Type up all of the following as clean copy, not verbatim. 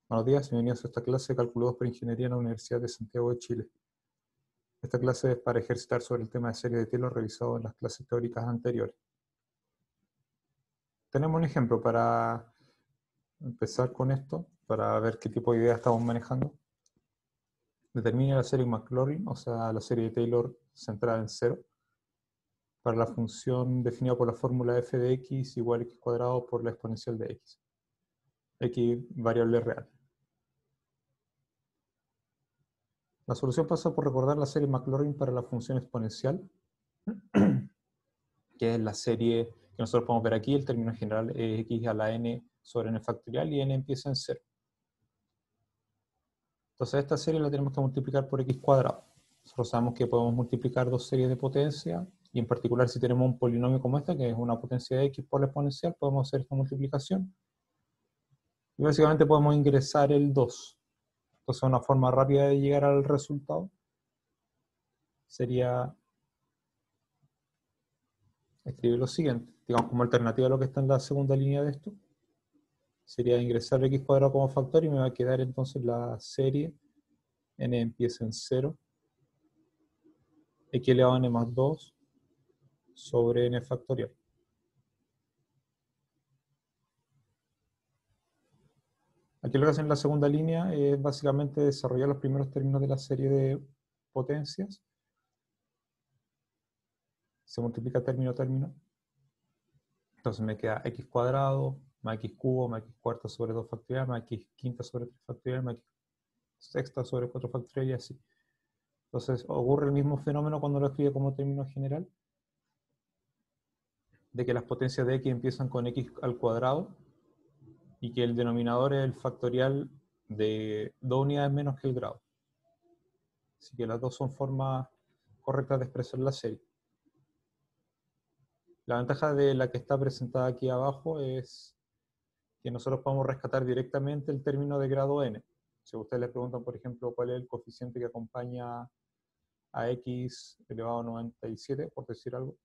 Buenos días, bienvenidos a esta clase de Cálculo 2 para Ingeniería en la Universidad de Santiago de Chile. Esta clase es para ejercitar sobre el tema de serie de Taylor revisado en las clases teóricas anteriores. Tenemos un ejemplo para empezar con esto, para ver qué tipo de idea estamos manejando. Determine la serie Maclaurin, o sea, la serie de Taylor centrada en 0, para la función definida por la fórmula f de x igual a x cuadrado por la exponencial de x. X variable real. La solución pasa por recordar la serie Maclaurin para la función exponencial, que es la serie que nosotros podemos ver aquí. El término general es x a la n sobre n factorial y n empieza en 0. Entonces esta serie la tenemos que multiplicar por x cuadrado. Nosotros sabemos que podemos multiplicar dos series de potencia, y en particular si tenemos un polinomio como este, que es una potencia de x por la exponencial, podemos hacer esta multiplicación. Y básicamente podemos ingresar el 2. Entonces una forma rápida de llegar al resultado sería escribir lo siguiente. Digamos, como alternativa a lo que está en la segunda línea de esto, sería ingresar x cuadrado como factor y me va a quedar entonces la serie n empieza en 0, x elevado a n más 2 sobre n factorial. Aquí lo que hacen en la segunda línea es básicamente desarrollar los primeros términos de la serie de potencias. Se multiplica término a término. Entonces me queda x cuadrado más x cubo más x cuarta sobre 2 factorial más x quinta sobre 3 factorial más x sexta sobre 4 factorial y así. Entonces ocurre el mismo fenómeno cuando lo escribe como término general, de que las potencias de x empiezan con x al cuadrado y que el denominador es el factorial de 2 unidades menos que el grado. Así que las dos son formas correctas de expresar la serie. La ventaja de la que está presentada aquí abajo es que nosotros podemos rescatar directamente el término de grado n. Si ustedes le preguntan, por ejemplo, cuál es el coeficiente que acompaña a x elevado a 97, por decir algo,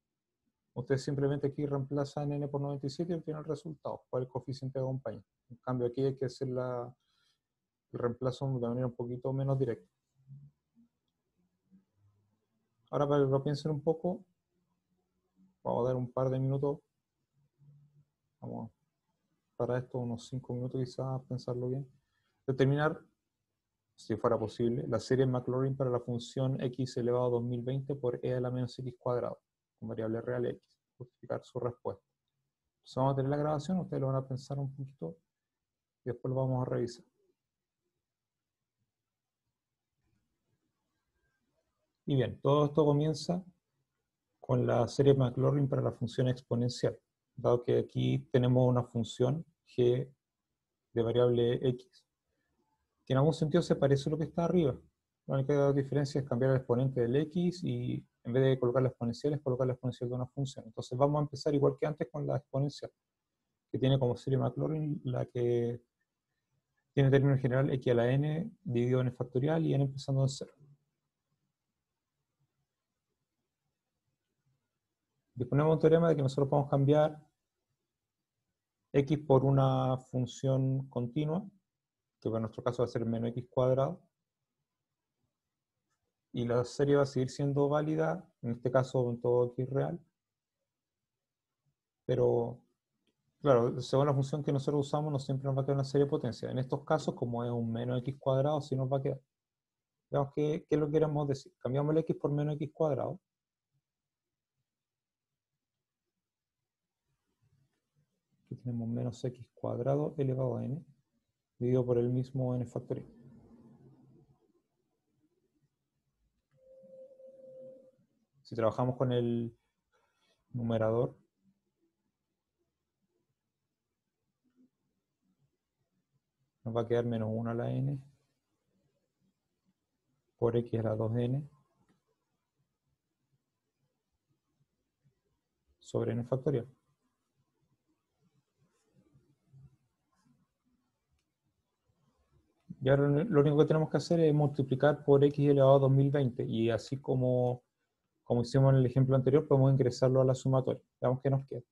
ustedes simplemente aquí reemplazan n por 97 y obtienen el resultado, cuál es el coeficiente que acompaña. En cambio aquí hay que hacer el reemplazo de manera un poquito menos directa. Ahora para que lo piensen un poco, vamos a dar un par de minutos, vamos para esto unos 5 minutos quizás, pensarlo bien. Determinar, si fuera posible, la serie Maclaurin para la función x elevado a 2020 por e a la menos x cuadrado, con variable real x, justificar su respuesta. Entonces vamos a tener la grabación, ustedes lo van a pensar un poquito y después lo vamos a revisar. Y bien, todo esto comienza con la serie Maclaurin para la función exponencial, dado que aquí tenemos una función g de variable x, que en algún sentido se parece a lo que está arriba. La única diferencia es cambiar el exponente del x y en vez de colocar la exponencial, es colocar la exponencial de una función. Entonces vamos a empezar igual que antes con la exponencial, que tiene como serie Maclaurin la que tiene término general x a la n dividido en n factorial y n empezando en 0. Disponemos de un teorema de que nosotros podemos cambiar x por una función continua, que en nuestro caso va a ser menos x cuadrado, y la serie va a seguir siendo válida, en este caso en todo x real, pero claro, según la función que nosotros usamos no siempre nos va a quedar una serie de potencia. En estos casos, como es un menos x cuadrado, sí nos va a quedar. Veamos qué es lo que queremos decir. Cambiamos el x por menos x cuadrado. Aquí tenemos menos x cuadrado elevado a n, dividido por el mismo n factorial. Si trabajamos con el numerador, nos va a quedar menos 1 a la n por x a la 2n sobre n factorial. Y ahora lo único que tenemos que hacer es multiplicar por x elevado a 2020. Y así como hicimos en el ejemplo anterior, podemos ingresarlo a la sumatoria. Veamos qué nos queda.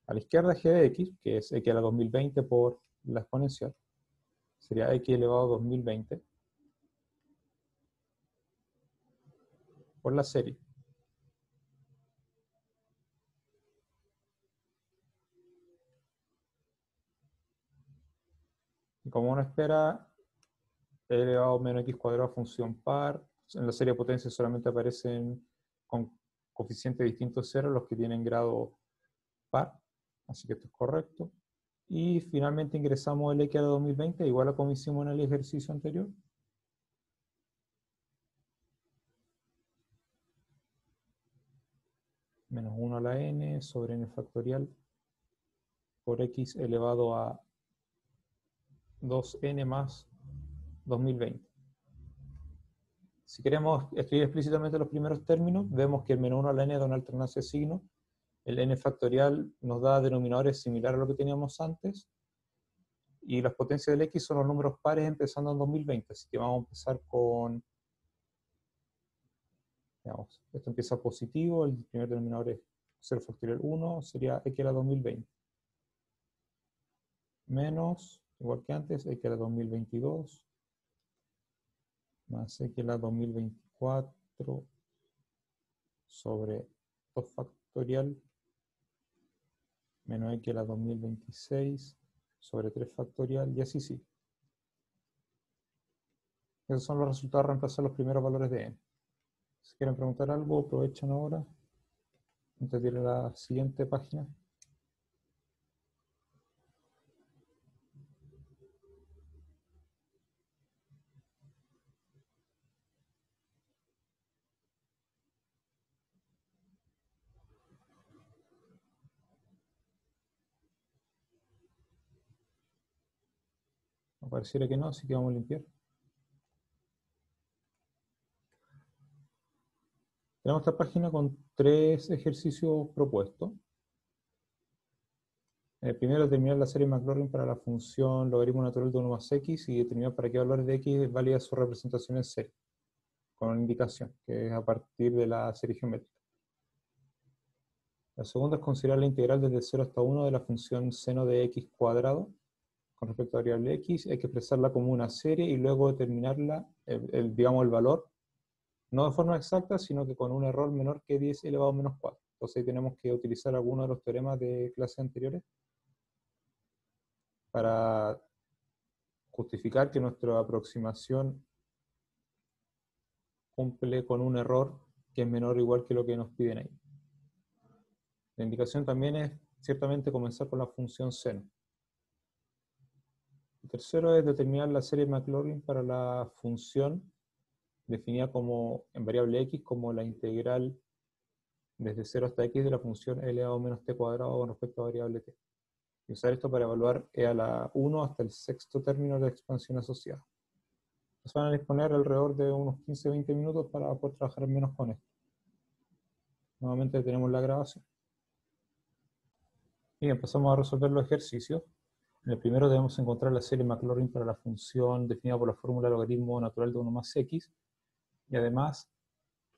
A la izquierda g de x, que es x a la 2020 por la exponencial. sería x elevado a 2020 por la serie. Y como uno espera, e elevado a menos x cuadrado función par. En la serie de potencia solamente aparecen con coeficientes distintos cero los que tienen grado par, así que esto es correcto. Y finalmente ingresamos el x a la 2020, igual a como hicimos en el ejercicio anterior. Menos 1 a la n sobre n factorial por x elevado a 2n más 2020. Si queremos escribir explícitamente los primeros términos, vemos que el menos 1 a la n da una alternancia de signo. El n factorial nos da denominadores similares a lo que teníamos antes. Y las potencias del x son los números pares empezando en 2020. Así que vamos a empezar con, digamos, esto empieza positivo, el primer denominador es 0 factorial 1, sería x a la 2020. Menos, igual que antes, x a la 2022, más x a la 2024 sobre 2 factorial, menos x a la 2026 sobre 3 factorial, y así sí. Esos son los resultados de reemplazar los primeros valores de n. Si quieren preguntar algo, aprovechen ahora, antes de ir a la siguiente página. Pareciera que no, así que vamos a limpiar. Tenemos esta página con 3 ejercicios propuestos. El primero, determinar la serie Maclaurin para la función logaritmo natural de 1 más x y determinar para qué valores de x es válida su representación en serie, con una indicación, que es a partir de la serie geométrica. La segunda es considerar la integral desde 0 hasta 1 de la función seno de x cuadrado con respecto a la variable x. Hay que expresarla como una serie y luego determinarla, digamos, el valor, no de forma exacta, sino que con un error menor que 10 elevado a menos 4. Entonces ahí tenemos que utilizar algunos de los teoremas de clases anteriores para justificar que nuestra aproximación cumple con un error que es menor o igual que lo que nos piden ahí. La indicación también es ciertamente comenzar con la función seno. El tercero es determinar la serie Maclaurin para la función definida como en variable x como la integral desde 0 hasta x de la función L elevado a menos t cuadrado con respecto a variable t. Y usar esto para evaluar e a la 1 hasta el sexto término de expansión asociada. Nos van a disponer alrededor de unos 15-20 minutos para poder trabajar menos con esto. Nuevamente tenemos la grabación. Y empezamos a resolver los ejercicios. En el primero debemos encontrar la serie Maclaurin para la función definida por la fórmula logaritmo natural de 1 más x. Y además,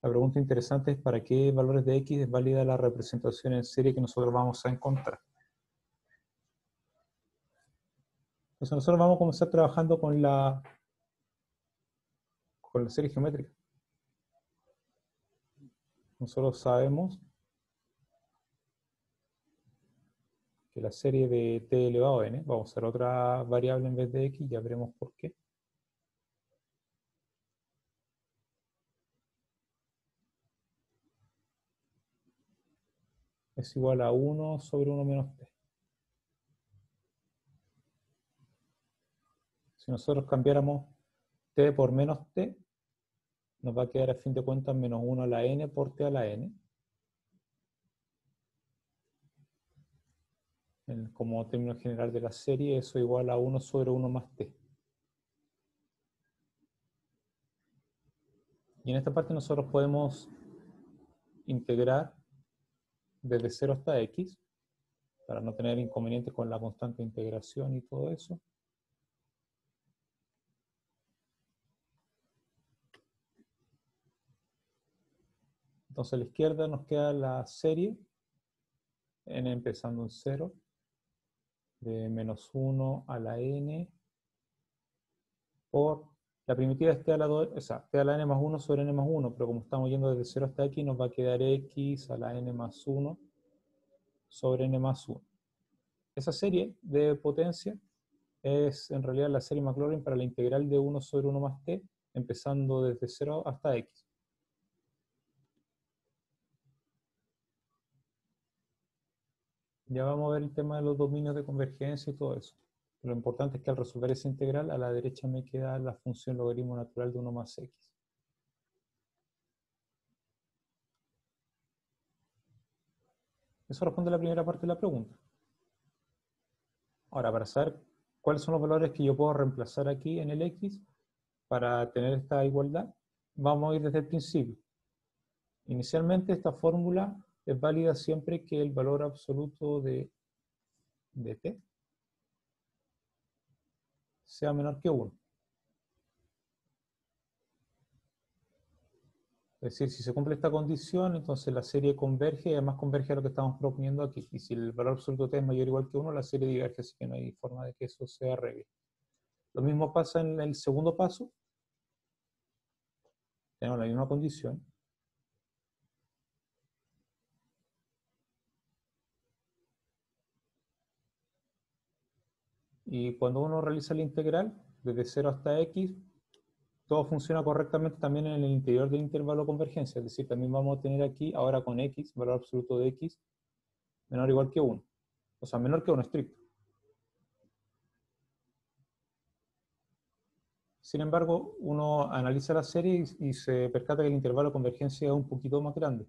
la pregunta interesante es para qué valores de x es válida la representación en serie que nosotros vamos a encontrar. Entonces nosotros vamos a comenzar trabajando con la serie geométrica. Nosotros sabemos que la serie de t elevado a n, vamos a hacer otra variable en vez de x, ya veremos por qué. Es igual a 1 sobre 1 menos t. Si nosotros cambiáramos t por menos t, nos va a quedar a fin de cuentas menos 1 a la n por t a la n. Como término general de la serie, eso igual a 1 sobre 1 más t. Y en esta parte nosotros podemos integrar desde 0 hasta x, para no tener inconvenientes con la constante de integración y todo eso. Entonces a la izquierda nos queda la serie, n empezando en 0, de menos 1 a la n por la primitiva es t a la, o sea, t a la n más 1 sobre n más 1, pero como estamos yendo desde 0 hasta aquí, nos va a quedar x a la n más 1 sobre n más 1. Esa serie de potencia es en realidad la serie Maclaurin para la integral de 1 sobre 1 más t, empezando desde 0 hasta x. Ya vamos a ver el tema de los dominios de convergencia y todo eso. Lo importante es que al resolver esa integral, a la derecha me queda la función logaritmo natural de 1 más x. Eso responde a la primera parte de la pregunta. Ahora, para saber cuáles son los valores que yo puedo reemplazar aquí en el x para tener esta igualdad, vamos a ir desde el principio. Inicialmente esta fórmula es válida siempre que el valor absoluto de t sea menor que 1. Es decir, si se cumple esta condición, entonces la serie converge y además converge a lo que estamos proponiendo aquí. Y si el valor absoluto de t es mayor o igual que 1, la serie diverge, así que no hay forma de que eso se arregle. Lo mismo pasa en el segundo paso. Tenemos la misma condición. Y cuando uno realiza la integral, desde 0 hasta x, todo funciona correctamente también en el interior del intervalo de convergencia. Es decir, también vamos a tener aquí, ahora con x, valor absoluto de x, menor o igual que 1. O sea, menor que 1 estricto. Sin embargo, uno analiza la serie y se percata que el intervalo de convergencia es un poquito más grande.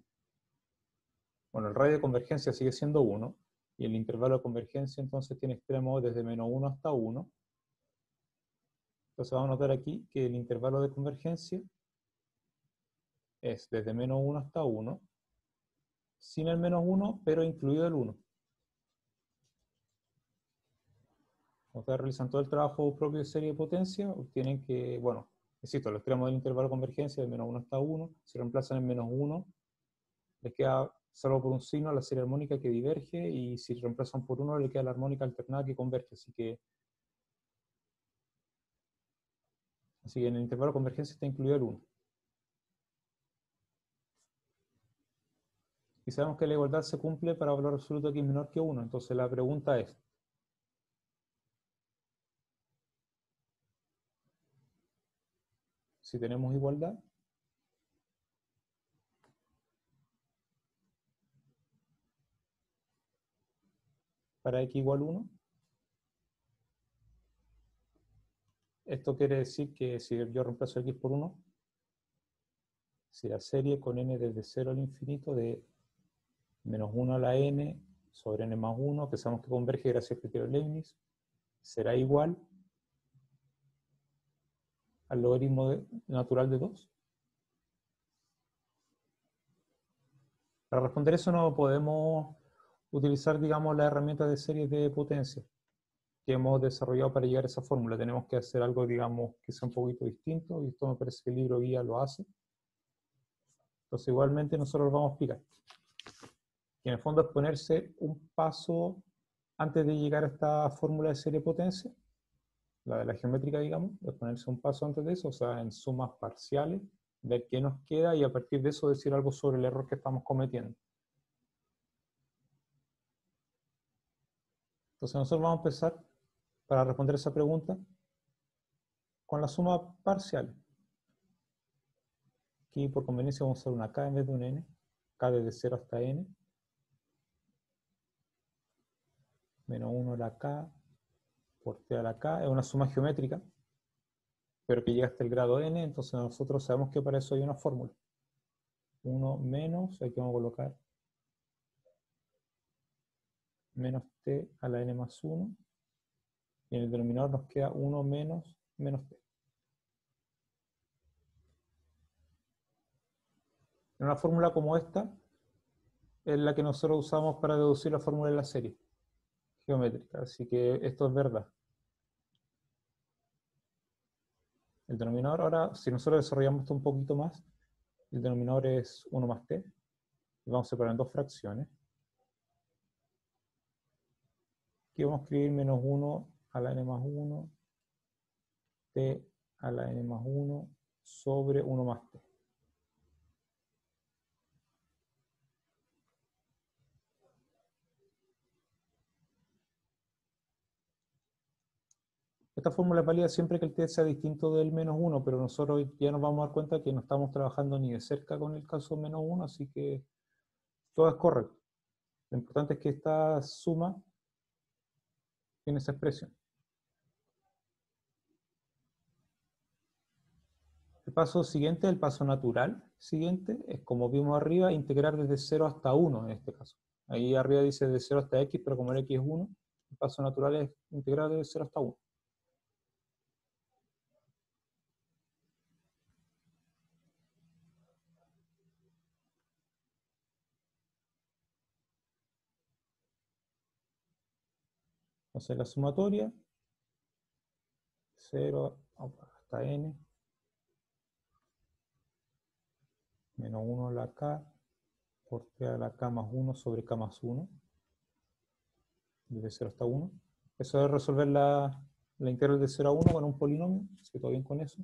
Bueno, el radio de convergencia sigue siendo 1, y el intervalo de convergencia entonces tiene extremos desde menos 1 hasta 1. Entonces vamos a notar aquí que el intervalo de convergencia es desde menos 1 hasta 1, sin el menos 1, pero incluido el 1. Cuando ustedes realizan todo el trabajo propio de serie de potencia, obtienen que, bueno, insisto, los extremos del intervalo de convergencia de menos 1 hasta 1, si reemplazan en menos 1, les queda, salvo por un signo, la serie armónica que diverge, y si reemplazan por 1, le queda la armónica alternada que converge. Así que en el intervalo de convergencia está incluido el 1. Y sabemos que la igualdad se cumple para valor absoluto que es menor que 1. Entonces la pregunta es, si tenemos igualdad, para x igual 1, esto quiere decir que si yo reemplazo x por 1, si la serie con n desde 0 al infinito de menos 1 a la n sobre n más 1, que sabemos que converge gracias al criterio de Leibniz, será igual al logaritmo natural de 2. Para responder eso no podemos utilizar, digamos, la herramienta de series de potencia que hemos desarrollado para llegar a esa fórmula. Tenemos que hacer algo, digamos, que sea un poquito distinto, y esto me parece que el libro guía lo hace. Entonces igualmente nosotros lo vamos a explicar. Y en el fondo es ponerse un paso antes de llegar a esta fórmula de serie de potencia, la de la geométrica, digamos, es ponerse un paso antes de eso, o sea, en sumas parciales, ver qué nos queda y a partir de eso decir algo sobre el error que estamos cometiendo. Entonces nosotros vamos a empezar, para responder esa pregunta, con la suma parcial. Aquí por conveniencia vamos a usar una k en vez de un n, k desde 0 hasta n, menos 1 a la k, por t a la k, es una suma geométrica, pero que llega hasta el grado n, entonces nosotros sabemos que para eso hay una fórmula. 1 menos, aquí vamos a colocar menos t a la n más 1, y en el denominador nos queda 1 menos menos t. En una fórmula como esta es la que nosotros usamos para deducir la fórmula de la serie geométrica, así que esto es verdad. El denominador ahora, si nosotros desarrollamos esto un poquito más, el denominador es 1 más t, y vamos a separar en dos fracciones. Aquí vamos a escribir menos 1 a la n más 1, t a la n más 1 sobre 1 más t. Esta fórmula es válida siempre que el t sea distinto del menos 1, pero nosotros ya nos vamos a dar cuenta que no estamos trabajando ni de cerca con el caso menos 1, así que todo es correcto. Lo importante es que esta suma tiene esa expresión. El paso siguiente, el paso natural siguiente, es como vimos arriba, integrar desde 0 hasta 1 en este caso. Ahí arriba dice de 0 hasta x, pero como el x es 1, el paso natural es integrar desde 0 hasta 1. Entonces la sumatoria, 0 hasta n, menos 1 a la k, por t a la k más 1 sobre k más 1, desde 0 hasta 1. Eso es resolver la integral de 0 a 1 con un polinomio, así que todo bien con eso.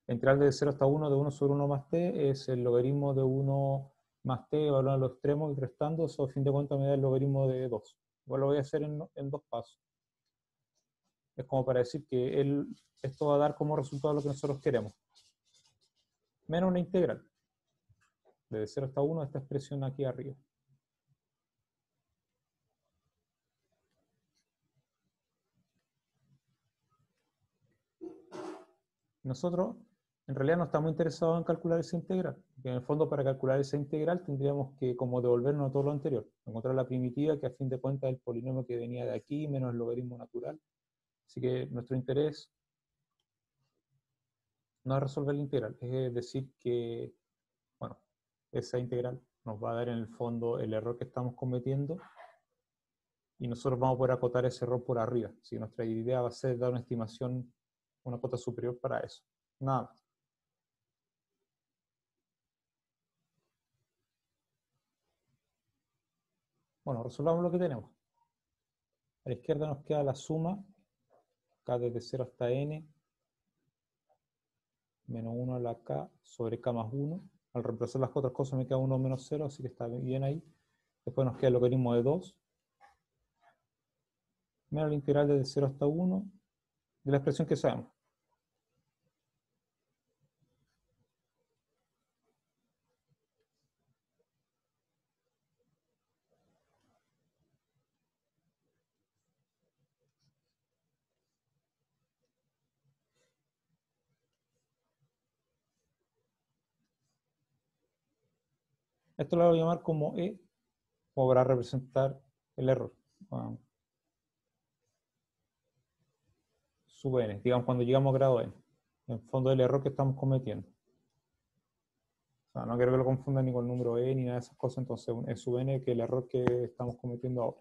La integral de 0 hasta 1 de 1 sobre 1 más t es el logaritmo de 1 más t evaluando a los extremos y restando, eso a fin de cuentas me da el logaritmo de 2. Igual lo voy a hacer en 2 pasos. Es como para decir que esto va a dar como resultado lo que nosotros queremos. Menos una integral. Desde 0 hasta 1, esta expresión aquí arriba. Nosotros, en realidad, no estamos interesados en calcular esa integral. Porque en el fondo, para calcular esa integral, tendríamos que como devolvernos todo lo anterior. Encontrar la primitiva, que a fin de cuentas es el polinomio que venía de aquí, menos el logaritmo natural. Así que nuestro interés no es resolver la integral, es decir que, bueno, esa integral nos va a dar en el fondo el error que estamos cometiendo y nosotros vamos a poder acotar ese error por arriba. Así que nuestra idea va a ser dar una estimación, una cota superior para eso. Nada más. Bueno, resolvamos lo que tenemos. A la izquierda nos queda la suma, k desde 0 hasta n, menos 1 a la k sobre k más 1. Al reemplazar las otras cosas me queda 1 menos 0, así que está bien ahí. Después nos queda el logaritmo de 2, menos la integral desde 0 hasta 1, de la expresión que sabemos. Esto lo voy a llamar como E, como para representar el error. Sub n, digamos cuando llegamos a grado n. En el fondo del error que estamos cometiendo. O sea, no quiero que lo confundan ni con el número e ni nada de esas cosas, entonces E sub n que es el error que estamos cometiendo ahora.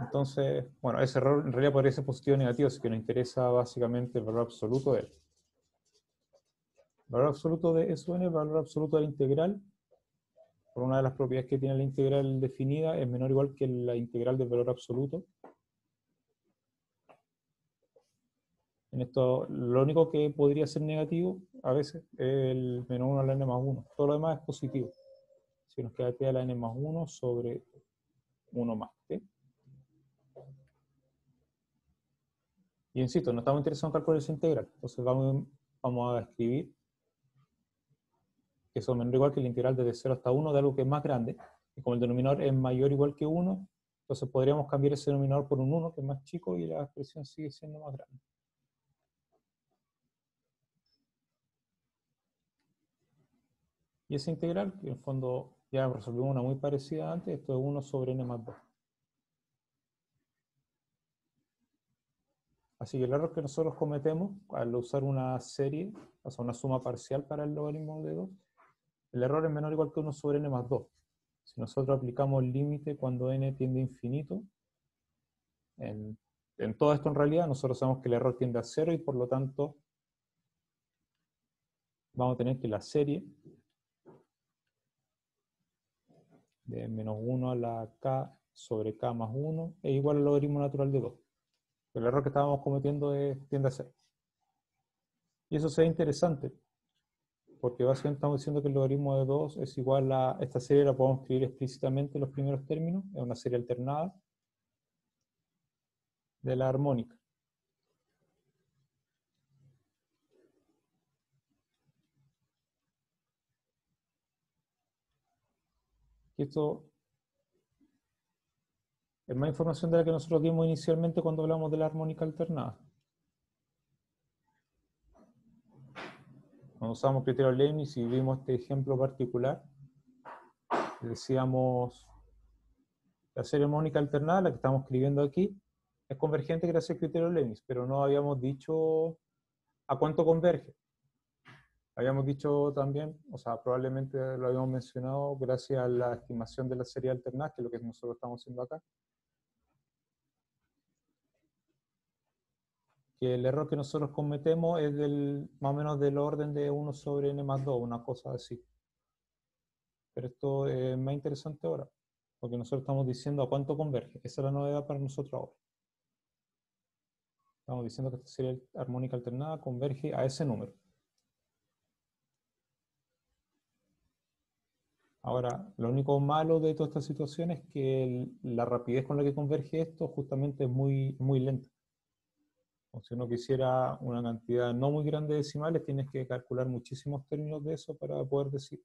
Entonces, bueno, ese error en realidad podría ser positivo o negativo, así que nos interesa básicamente el valor absoluto de él. El valor absoluto de E sub n, el valor absoluto de la integral, por una de las propiedades que tiene la integral definida, es menor o igual que la integral del valor absoluto. En esto, lo único que podría ser negativo a veces es el menos 1 a la n más 1. Todo lo demás es positivo. Si nos queda t a la n más 1 sobre 1 más t. Y insisto, no estamos interesados en calcular esa integral. Entonces vamos a escribir que eso es menor o igual que la integral desde 0 hasta 1 de algo que es más grande. Y como el denominador es mayor o igual que 1, entonces podríamos cambiar ese denominador por un 1 que es más chico y la expresión sigue siendo más grande. Y esa integral, que en el fondo ya resolvimos una muy parecida antes, esto es 1 sobre n más 2. Así que el error que nosotros cometemos al usar una serie, o sea, una suma parcial para el logaritmo de 2, el error es menor o igual que 1 sobre n más 2. Si nosotros aplicamos el límite cuando n tiende a infinito, en todo esto en realidad nosotros sabemos que el error tiende a 0 y por lo tanto vamos a tener que la serie de menos 1 a la k sobre k más 1 es igual al logaritmo natural de 2. El error que estábamos cometiendo tiende a ser. Y eso sería interesante, porque básicamente estamos diciendo que el logaritmo de 2 es igual a esta serie, la podemos escribir explícitamente en los primeros términos, es una serie alternada de la armónica. Y esto es más información de la que nosotros dimos inicialmente cuando hablamos de la armónica alternada. Cuando usamos criterio Leibniz y vimos este ejemplo particular, decíamos la serie armónica alternada, la que estamos escribiendo aquí, es convergente gracias al criterio Leibniz, pero no habíamos dicho a cuánto converge. Habíamos dicho también, o sea, probablemente lo habíamos mencionado gracias a la estimación de la serie alternada, que es lo que nosotros estamos haciendo acá, que el error que nosotros cometemos es más o menos del orden de 1 sobre n más 2, una cosa así. Pero esto es más interesante ahora, porque nosotros estamos diciendo a cuánto converge. Esa es la novedad para nosotros ahora. Estamos diciendo que esta serie armónica alternada converge a ese número. Ahora, lo único malo de toda esta situación es que la rapidez con la que converge esto justamente es muy lenta. O si uno quisiera una cantidad no muy grande de decimales, tienes que calcular muchísimos términos de eso para poder decir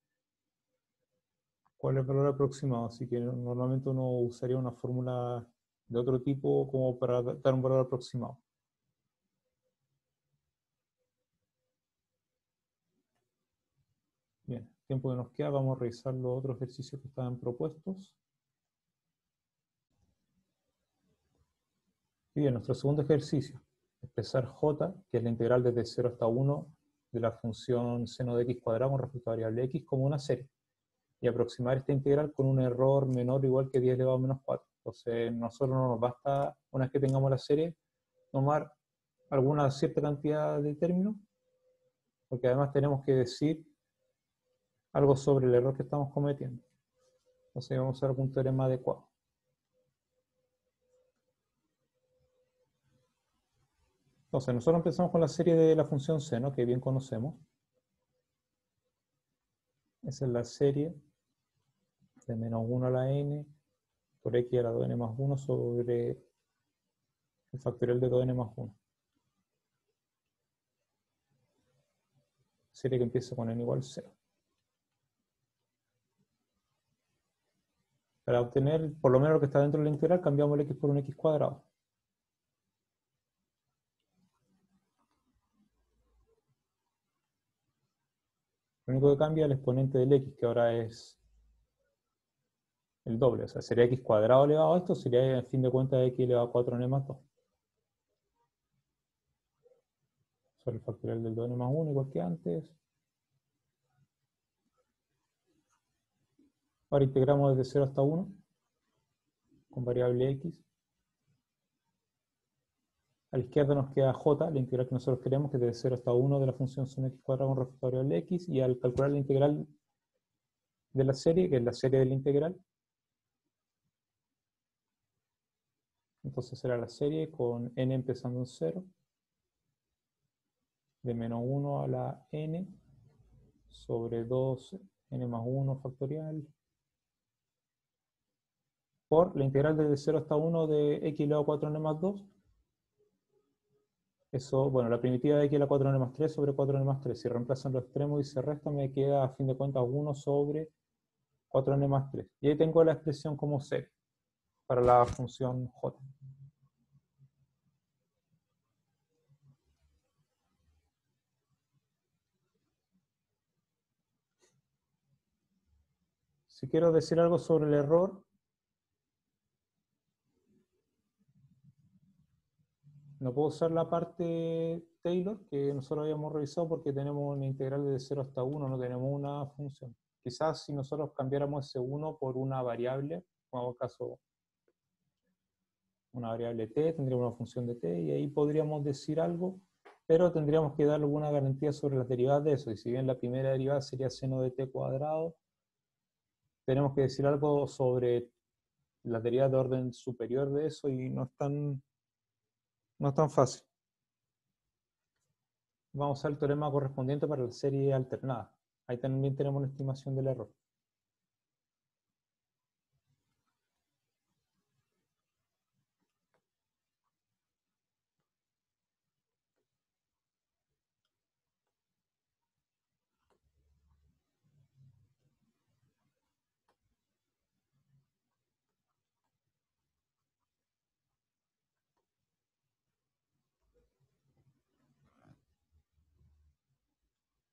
cuál es el valor aproximado. Así que normalmente uno usaría una fórmula de otro tipo como para dar un valor aproximado. Bien, tiempo que nos queda, vamos a revisar los otros ejercicios que estaban propuestos. Y bien, nuestro segundo ejercicio, expresar j, que es la integral desde 0 hasta 1 de la función seno de x cuadrado con respecto a variable x como una serie, y aproximar esta integral con un error menor o igual que 10 elevado a menos 4. Entonces, nosotros no nos basta, una vez que tengamos la serie, tomar alguna cierta cantidad de términos, porque además tenemos que decir algo sobre el error que estamos cometiendo. Entonces vamos a usar algún teorema adecuado. Entonces nosotros empezamos con la serie de la función seno, que bien conocemos. Esa es la serie de menos 1 a la n por x a la 2n más 1 sobre el factorial de 2n más 1. Serie que empieza con n igual a 0. Para obtener por lo menos lo que está dentro de la integral, cambiamos el x por un x cuadrado. Lo único que cambia es el exponente del x, que ahora es el doble. O sea, sería x cuadrado elevado a esto, sería en fin de cuentas x elevado a 4n más 2. Sobre el factorial del 2n más 1, igual que antes. Ahora integramos desde 0 hasta 1 con variable x. A la izquierda nos queda j, la integral que nosotros queremos, que es desde 0 hasta 1 de la función seno x cuadrado con respecto a variable x, y al calcular la integral de la serie, que es la serie de la integral, entonces será la serie con n empezando en 0, de menos 1 a la n, sobre 2 n más 1 factorial, por la integral desde 0 hasta 1 de x elevado a 4n más 2. Eso, bueno, la primitiva de x elevado a 4n más 3 sobre 4n más 3. Si reemplazan los extremos y se resta, me queda a fin de cuentas 1 sobre 4n más 3. Y ahí tengo la expresión como serie para la función j. Si quiero decir algo sobre el error, no puedo usar la parte Taylor que nosotros habíamos revisado porque tenemos una integral de 0 hasta 1, no tenemos una función. Quizás si nosotros cambiáramos ese 1 por una variable, como en caso una variable t, tendríamos una función de t y ahí podríamos decir algo, pero tendríamos que dar alguna garantía sobre las derivadas de eso. Y si bien la primera derivada sería seno de t cuadrado, tenemos que decir algo sobre las derivas de orden superior de eso y no es tan fácil. Vamos a usar el teorema correspondiente para la serie alternada. Ahí también tenemos una estimación del error.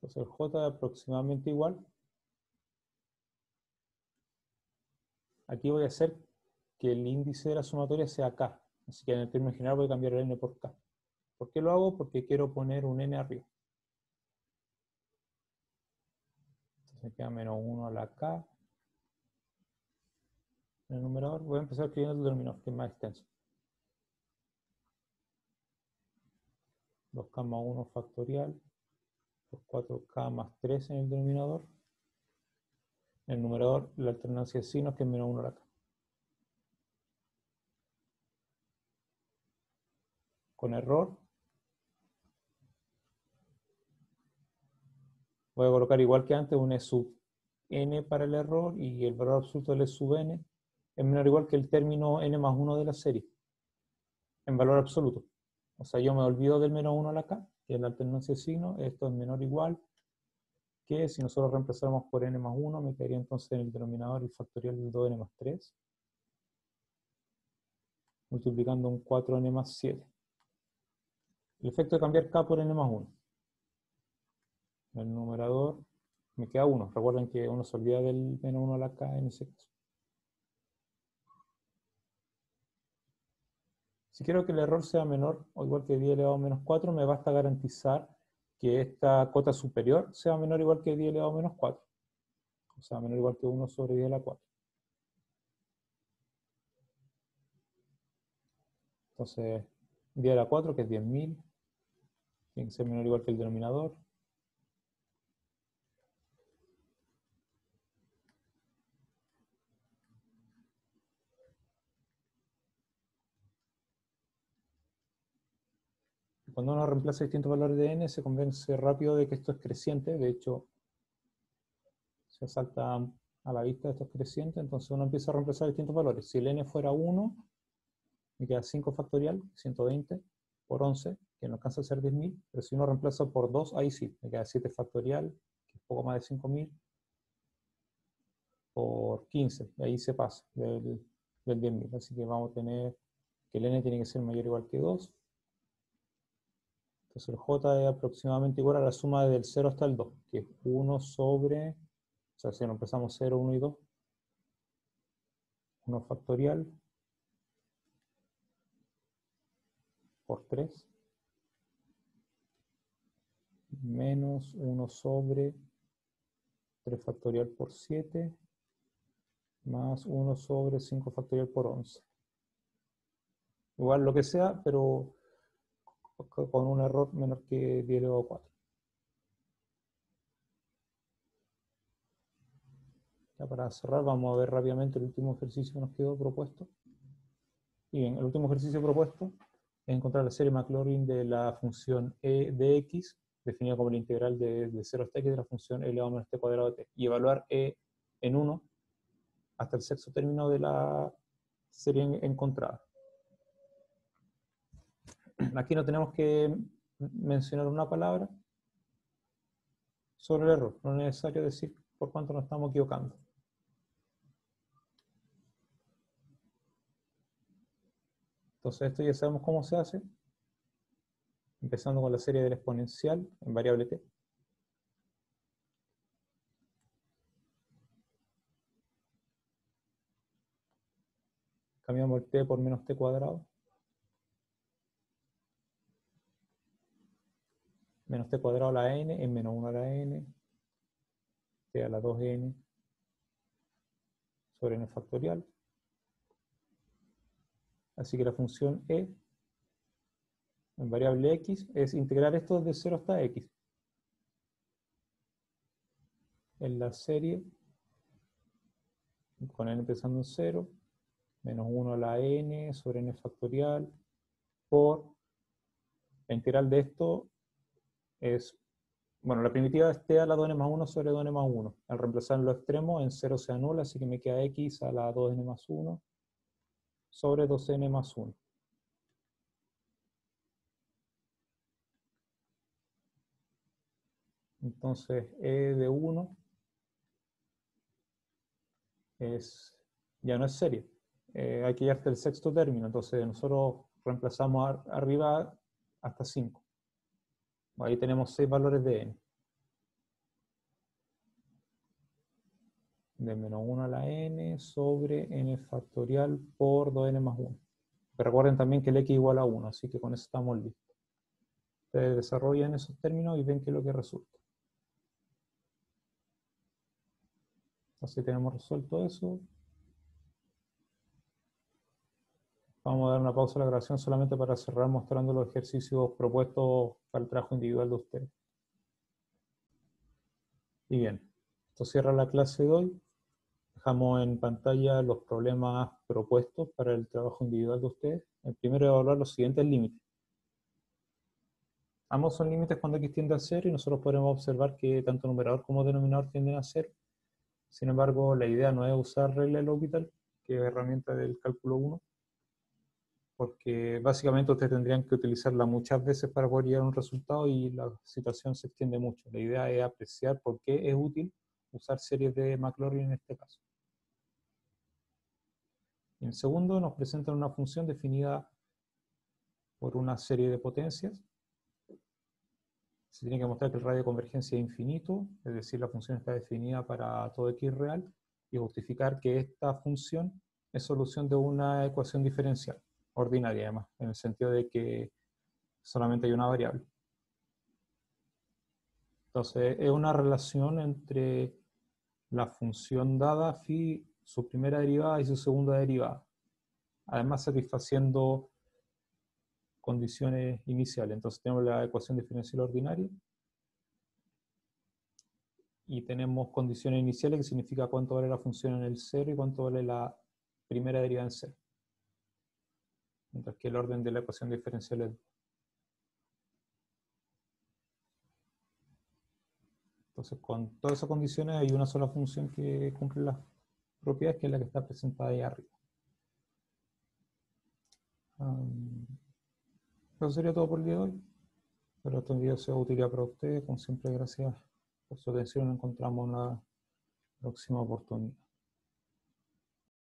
Entonces el J es aproximadamente igual. Aquí voy a hacer que el índice de la sumatoria sea K. Así que en el término general voy a cambiar el N por K. ¿Por qué lo hago? Porque quiero poner un N arriba. Entonces queda menos 1 a la K. En el numerador voy a empezar escribiendo el denominador, que es más extenso. 2K más 1 factorial por 4K más 3 en el denominador. En el numerador la alternancia de signos, que es menos 1 a la K. Con error voy a colocar igual que antes un E sub N para el error, y el valor absoluto del E sub N es menor o igual que el término N más 1 de la serie, en valor absoluto. O sea, yo me olvido del menos 1 a la K, que es la alternancia de signos. Esto es menor o igual que, si nosotros reemplazáramos por N más 1, me quedaría entonces en el denominador el factorial del 2N más 3, multiplicando un 4N más 7. El efecto de cambiar K por N más 1. En el numerador me queda 1. Recuerden que uno se olvida del menos 1 a la K en ese caso. Si quiero que el error sea menor o igual que 10 elevado a menos 4, me basta garantizar que esta cota superior sea menor o igual que 10 elevado a menos 4. O sea, menor o igual que 1 sobre 10 a la 4. Entonces, 10 a la 4, que es 10.000, tiene que ser menor o igual que el denominador. Cuando uno reemplaza distintos valores de n, se convence rápido de que esto es creciente. De hecho, se salta a la vista de esto es creciente. Entonces uno empieza a reemplazar distintos valores. Si el n fuera 1, me queda 5 factorial, 120, por 11, que no alcanza a ser 10.000. Pero si uno reemplaza por 2, ahí sí, me queda 7 factorial, que es poco más de 5.000, por 15. Y ahí se pasa del 10.000. Así que vamos a tener que el n tiene que ser mayor o igual que 2. Entonces el J es aproximadamente igual a la suma del 0 hasta el 2, que es 1 sobre, o sea, si no empezamos 0, 1 y 2, 1 factorial por 3, menos 1 sobre 3 factorial por 7, más 1 sobre 5 factorial por 11. Igual lo que sea, pero con un error menor que 10 elevado a 4. Ya para cerrar, vamos a ver rápidamente el último ejercicio que nos quedó propuesto. Y bien, el último ejercicio propuesto es encontrar la serie Maclaurin de la función e de x, definida como la integral de 0 hasta x de la función e elevado a menos t cuadrado de t, y evaluar e en 1 hasta el sexto término de la serie encontrada. Aquí no tenemos que mencionar una palabra sobre el error, no es necesario decir por cuánto nos estamos equivocando. Entonces esto ya sabemos cómo se hace, empezando con la serie del exponencial en variable t. Cambiamos el t por menos t cuadrado. Menos t cuadrado a la n es menos 1 a la n, t a la 2n sobre n factorial. Así que la función e en variable x es integrar esto desde 0 hasta x. En la serie con n empezando en 0, menos 1 a la n sobre n factorial, por la integral de esto es, bueno, la primitiva es t a la 2n más 1 sobre 2n más 1. Al reemplazar en los extremos, en 0 se anula, así que me queda x a la 2n más 1 sobre 2n más 1. Entonces, e de 1 ya no es serie. Hay que llegar hasta el sexto término, entonces nosotros reemplazamos arriba hasta 5. Ahí tenemos 6 valores de n. De menos 1 a la n sobre n factorial por 2n más 1. Pero recuerden también que el x igual a 1, así que con eso estamos listos. Ustedes desarrollan esos términos y ven qué es lo que resulta. Así tenemos resuelto eso. Vamos a dar una pausa a la grabación solamente para cerrar mostrando los ejercicios propuestos para el trabajo individual de ustedes. Y bien, esto cierra la clase de hoy. Dejamos en pantalla los problemas propuestos para el trabajo individual de ustedes. El primero es evaluar los siguientes límites. Ambos son límites cuando x tiende a 0 y nosotros podemos observar que tanto numerador como denominador tienden a 0. Sin embargo, la idea no es usar regla del L'Hopital, que es herramienta del cálculo 1, porque básicamente ustedes tendrían que utilizarla muchas veces para poder llegar a un resultado y la situación se extiende mucho. La idea es apreciar por qué es útil usar series de Maclaurin en este caso. En el segundo nos presentan una función definida por una serie de potencias. Se tiene que mostrar que el radio de convergencia es infinito, es decir, la función está definida para todo x real, y justificar que esta función es solución de una ecuación diferencial, ordinaria además, en el sentido de que solamente hay una variable. Entonces, es una relación entre la función dada, phi, su primera derivada y su segunda derivada, además satisfaciendo condiciones iniciales. Entonces tenemos la ecuación diferencial ordinaria y tenemos condiciones iniciales, que significa cuánto vale la función en el 0 y cuánto vale la primera derivada en 0. Mientras que el orden de la ecuación diferencial es 2. Entonces, con todas esas condiciones hay una sola función que cumple las propiedades, que es la que está presentada ahí arriba. Eso sería todo por el día de hoy. Espero que este video sea de utilidad para ustedes. Como siempre, gracias por su atención. Nos encontramos en la próxima oportunidad.